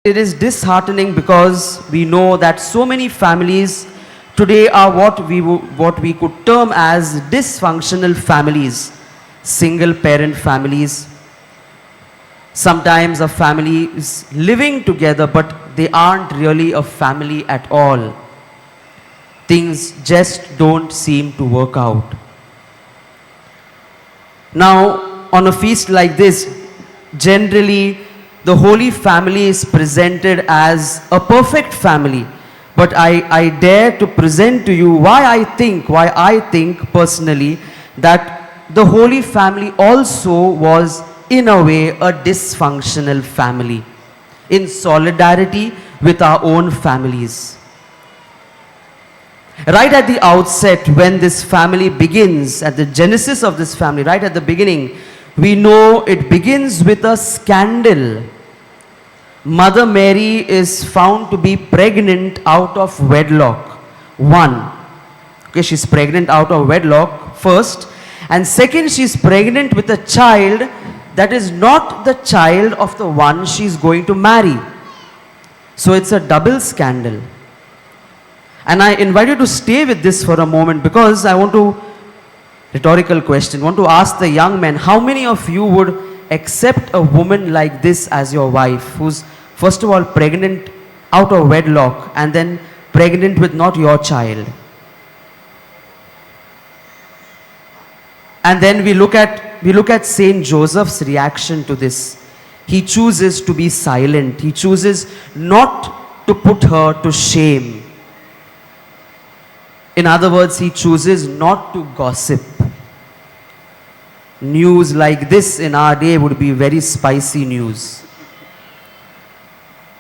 It is disheartening because we know that so many families today are what we could term as dysfunctional families, single parent families. Sometimes a family is living together, but they aren't really a family at all. Things just don't seem to work out. Now, on a feast like this, generally the Holy Family is presented as a perfect family. But I dare to present to you why I think personally that the Holy Family also was in a way a dysfunctional family, in solidarity with our own families. Right at the outset, when this family begins, at the genesis of this family, right at the beginning, we know it begins with a scandal. Mother Mary is found to be pregnant out of wedlock. One, okay, she's pregnant out of wedlock, first. And second, she's pregnant with a child that is not the child of the one she's going to marry. So it's a double scandal. And I invite you to stay with this for a moment, because I want to, rhetorical question, want to ask the young men, how many of you would accept a woman like this as your wife, who's first of all pregnant out of wedlock and then pregnant with not your child? And then we look at Saint Joseph's reaction to this. He chooses to be silent. He chooses not to put her to shame. In other words, he chooses not to gossip. News like this in our day would be very spicy news.